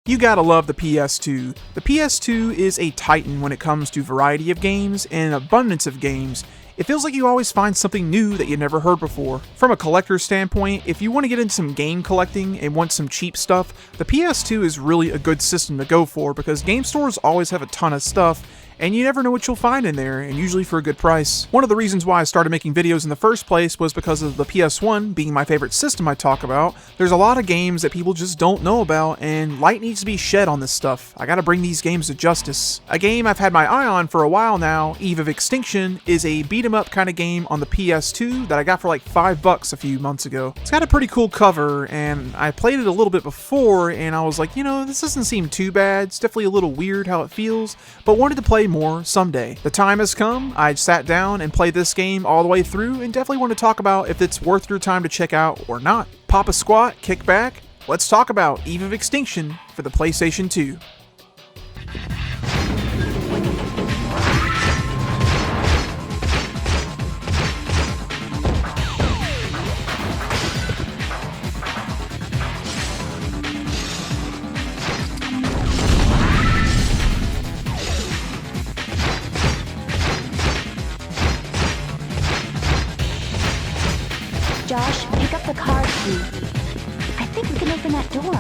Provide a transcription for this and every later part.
You gotta love the PS2. The PS2 is a titan when it comes to variety of games and abundance of games. It feels like you always find something new that you never heard before. From a collector's standpoint, if you want to get into some game collecting and want some cheap stuff, the PS2 is really a good system to go for because game stores always have a ton of stuff, and you never know what you'll find in there, and usually for a good price. One of the reasons why I started making videos in the first place was because of the PS1 being my favorite system I talk about. There's a lot of games that people just don't know about, and light needs to be shed on this stuff. I gotta bring these games to justice. A game I've had my eye on for a while now, Eve of Extinction, is a beat-em-up kind of game on the PS2 that I got for like $5 a few months ago. It's got a pretty cool cover, and I played it a little bit before, and I was like, you know, this doesn't seem too bad. It's definitely a little weird how it feels, but wanted to play more someday. The time has come. I sat down and played this game all the way through and definitely want to talk about if it's worth your time to check out or not. Pop a squat, kick back. Let's talk about Eve of Extinction for the PlayStation 2. Josh, pick up the card key. I think we can open that door.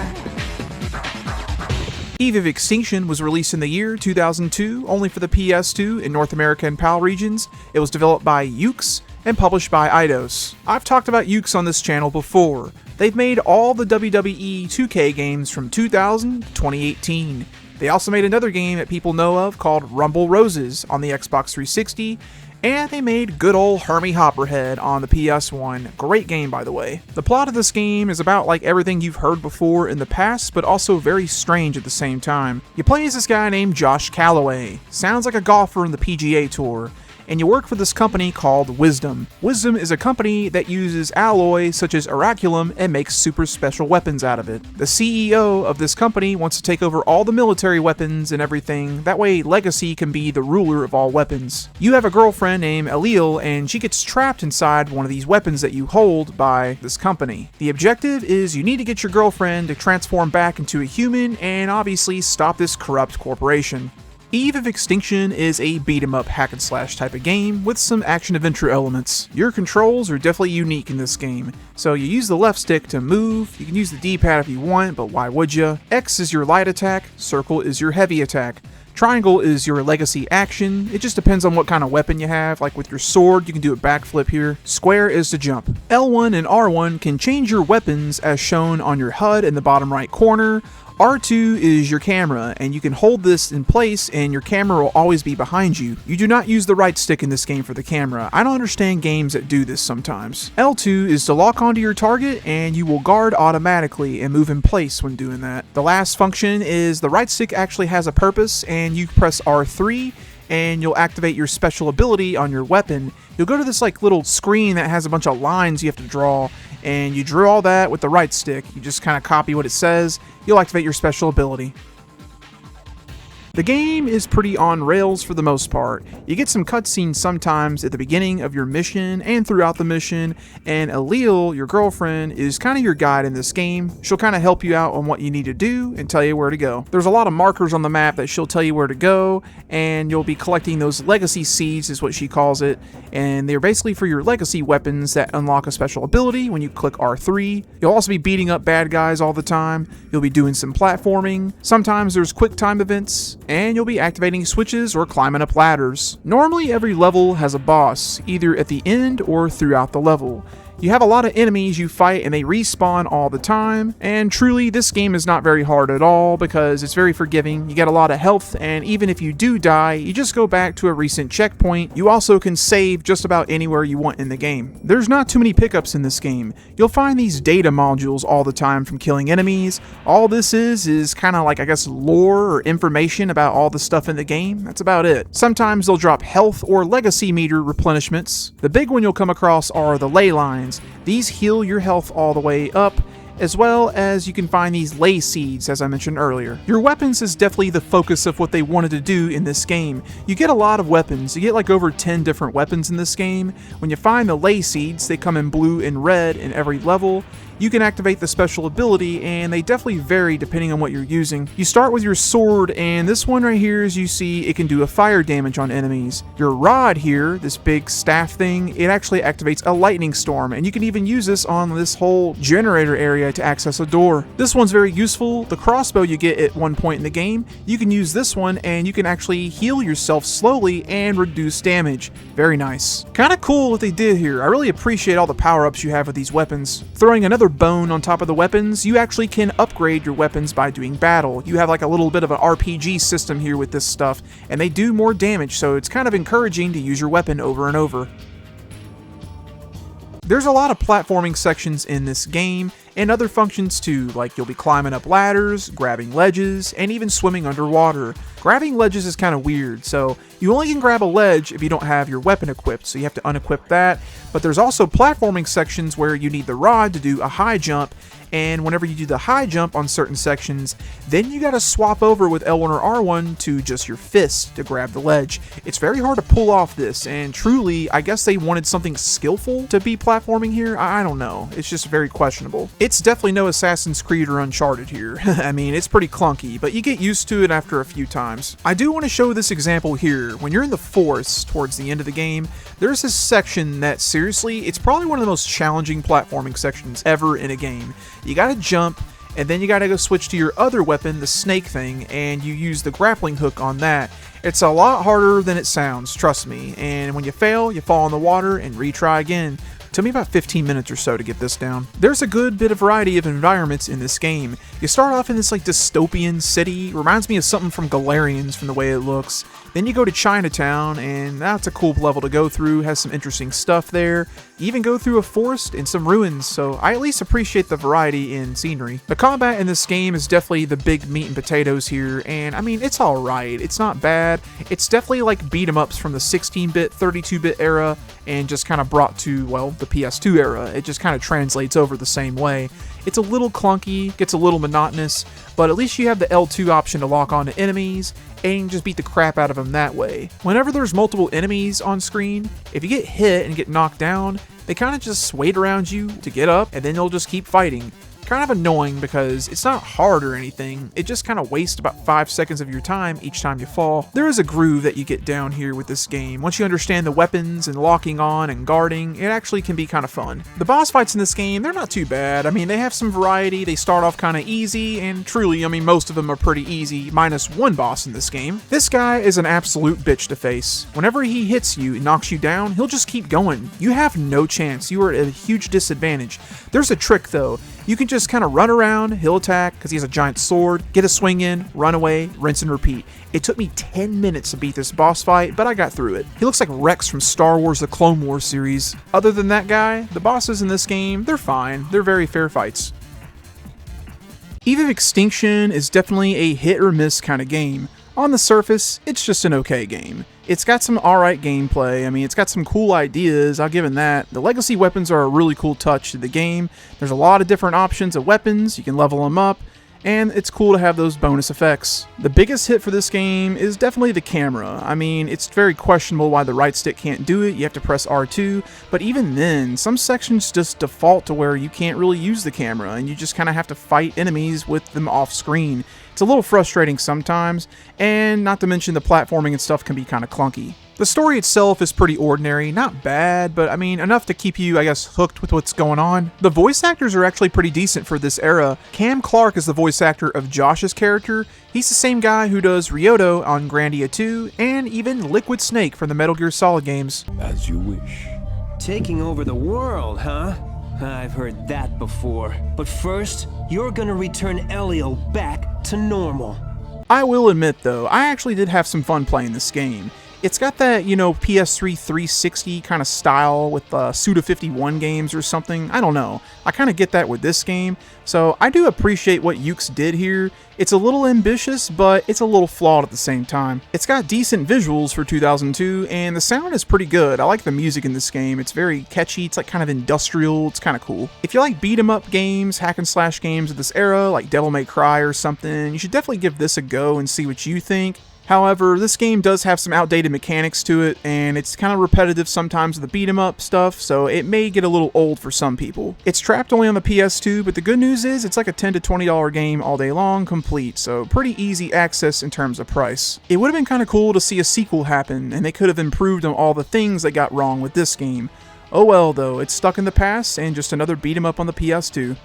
Eve of Extinction was released in the year 2002, only for the PS2 in North America and PAL regions. It was developed by Yuke's and published by Eidos. I've talked about Yuke's on this channel before. They've made all the WWE 2K games from 2000 to 2018. They also made another game that people know of called Rumble Roses on the Xbox 360, and they made good old Hermie Hopperhead on the PS1. Great game, by the way. The plot of this game is about like everything you've heard before in the past, but also very strange at the same time. You play as this guy named Josh Calloway. Sounds like a golfer in the PGA Tour. And you work for this company called Wisdom. Wisdom is a company that uses alloy such as Oraculum and makes super special weapons out of it. The CEO of this company wants to take over all the military weapons and everything, that way Legacy can be the ruler of all weapons. You have a girlfriend named Alil, and she gets trapped inside one of these weapons that you hold by this company. The objective is you need to get your girlfriend to transform back into a human and obviously stop this corrupt corporation. Eve of Extinction is a beat-em-up hack-and-slash type of game with some action-adventure elements. Your controls are definitely unique in this game. So you use the left stick to move, you can use the D-pad if you want, but why would you? X is your light attack, circle is your heavy attack. Triangle is your legacy action. It just depends on what kind of weapon you have. Like with your sword, you can do a backflip here. Square is to jump. L1 and R1 can change your weapons as shown on your HUD in the bottom right corner. R2 is your camera, and you can hold this in place and your camera will always be behind you. You do not use the right stick in this game for the camera. I don't understand games that do this sometimes. L2 is to lock onto your target and you will guard automatically and move in place when doing that. The last function is the right stick actually has a purpose, and you press R3 and you'll activate your special ability on your weapon. You'll go to this like little screen that has a bunch of lines you have to draw, and you drew all that with the right stick. You just kind of copy what it says. You'll activate your special ability. The game is pretty on rails for the most part. You get some cutscenes sometimes at the beginning of your mission and throughout the mission, and Alil, your girlfriend, is kind of your guide in this game. She'll kind of help you out on what you need to do and tell you where to go. There's a lot of markers on the map that she'll tell you where to go, and you'll be collecting those legacy seeds is what she calls it, and they're basically for your legacy weapons that unlock a special ability when you click R3. You'll also be beating up bad guys all the time. You'll be doing some platforming. Sometimes there's quick time events, and you'll be activating switches or climbing up ladders. Normally every level has a boss, either at the end or throughout the level. You have a lot of enemies you fight and they respawn all the time, and truly this game is not very hard at all because it's very forgiving. You get a lot of health, and even if you do die, you just go back to a recent checkpoint. You also can save just about anywhere you want in the game. There's not too many pickups in this game. You'll find these data modules all the time from killing enemies. All this is kind of like, I guess, lore or information about all the stuff in the game. That's about it. Sometimes they'll drop health or legacy meter replenishments. The big one you'll come across are the ley lines. These heal your health all the way up, as well as you can find these ley seeds, as I mentioned earlier. Your weapons is definitely the focus of what they wanted to do in this game. You get a lot of weapons. You get like over 10 different weapons in this game. When you find the ley seeds, they come in blue and red in every level. you can activate the special ability, and they definitely vary depending on what you're using. You start with your sword, and this one right here, as you see, it can do a fire damage on enemies. Your rod here, this big staff thing, it actually activates a lightning storm, and you can even use this on this whole generator area to access a door. This one's very useful. The crossbow you get at one point in the game, you can use this one, and you can actually heal yourself slowly and reduce damage. Very nice. Kinda cool what they did here. I really appreciate all the power-ups you have with these weapons. Throwing another bone on top of the weapons, you actually can upgrade your weapons by doing battle. You have like a little bit of an RPG system here with this stuff, and they do more damage, so it's kind of encouraging to use your weapon over and over. There's a lot of platforming sections in this game, and other functions too, like you'll be climbing up ladders, grabbing ledges, and even swimming underwater. Grabbing ledges is kind of weird, so you only can grab a ledge if you don't have your weapon equipped, so you have to unequip that. But there's also platforming sections where you need the rod to do a high jump, and whenever you do the high jump on certain sections, then you gotta swap over with L1 or R1 to just your fist to grab the ledge. It's very hard to pull off this, and truly, I guess they wanted something skillful to be platforming here. I don't know. It's just very questionable. It's definitely no Assassin's Creed or Uncharted here. I mean, it's pretty clunky, but you get used to it after a few times. I do want to show this example here. When you're in the forest towards the end of the game, there's this section that seriously, it's probably one of the most challenging platforming sections ever in a game. You gotta jump, and then you gotta go switch to your other weapon, the snake thing, and you use the grappling hook on that. It's a lot harder than it sounds, trust me, and when you fail, you fall in the water and retry again. Took me about 15 minutes or so to get this down. There's a good bit of variety of environments in this game. You start off in this like dystopian city, reminds me of something from Galarians from the way it looks. Then you go to Chinatown, and that's a cool level to go through, has some interesting stuff there. You even go through a forest and some ruins, so I at least appreciate the variety in scenery. The combat in this game is definitely the big meat and potatoes here, and I mean, it's alright. It's not bad. It's definitely like beat-em-ups from the 16-bit, 32-bit era, and just kind of brought to, well, the PS2 era. It just kind of translates over the same way. It's a little clunky, gets a little monotonous, but at least you have the L2 option to lock onto enemies, and just beat the crap out of them that way. Whenever there's multiple enemies on screen, if you get hit and get knocked down, they kind of just wait around you to get up, and then they'll just keep fighting. Kind of annoying because it's not hard or anything, it just kind of wastes about 5 seconds of your time each time you fall. There is a groove that you get down here with this game. Once you understand the weapons and locking on and guarding, it actually can be kind of fun. The boss fights in this game, they're not too bad. I mean, they have some variety, they start off kind of easy, and truly, I mean, most of them are pretty easy, minus one boss in this game. This guy is an absolute bitch to face. Whenever he hits you and knocks you down, he'll just keep going. You have no chance, you are at a huge disadvantage. There's a trick though. You can just kind of run around, he'll attack, because he has a giant sword, get a swing in, run away, rinse and repeat. It took me 10 minutes to beat this boss fight, but I got through it. He looks like Rex from Star Wars The Clone Wars series. Other than that guy, the bosses in this game, they're fine. They're very fair fights. Eve of Extinction is definitely a hit or miss kind of game. On the surface, it's just an okay game. It's got some alright gameplay, I mean, it's got some cool ideas, I'll give it that. The legacy weapons are a really cool touch to the game. There's a lot of different options of weapons, you can level them up, and it's cool to have those bonus effects. The biggest hit for this game is definitely the camera. I mean, it's very questionable why the right stick can't do it, you have to press R2, but even then, some sections just default to where you can't really use the camera, and you just kind of have to fight enemies with them off screen. It's a little frustrating sometimes, and not to mention the platforming and stuff can be kind of clunky. The story itself is pretty ordinary, not bad, but I mean, enough to keep you, I guess, hooked with what's going on. The voice actors are actually pretty decent for this era. Cam Clark is the voice actor of Josh's character. He's the same guy who does Ryoto on Grandia 2, and even Liquid Snake from the Metal Gear Solid games. As you wish. Taking over the world, huh? I've heard that before. But first, you're gonna return Elio back to normal. I will admit though, I actually did have some fun playing this game. It's got that, you know, PS3 360 kind of style with Suda51 games or something. I don't know. I kind of get that with this game. So I do appreciate what Yuke's did here. It's a little ambitious, but it's a little flawed at the same time. It's got decent visuals for 2002, and the sound is pretty good. I like the music in this game. It's very catchy. It's like kind of industrial. It's kind of cool. If you like beat 'em up games, hack and slash games of this era, like Devil May Cry or something, you should definitely give this a go and see what you think. However, this game does have some outdated mechanics to it, and it's kind of repetitive sometimes with the beat 'em up stuff, so it may get a little old for some people. It's trapped only on the PS2, but the good news is it's like a $10 to $20 game all day long, complete, so pretty easy access in terms of price. It would have been kind of cool to see a sequel happen, and they could have improved on all the things that got wrong with this game. Oh well though, it's stuck in the past, and just another beat 'em up on the PS2.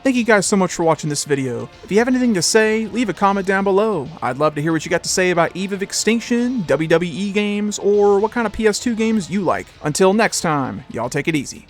Thank you guys so much for watching this video. If you have anything to say, leave a comment down below. I'd love to hear what you got to say about Eve of Extinction, WWE games, or what kind of PS2 games you like. Until next time, y'all take it easy.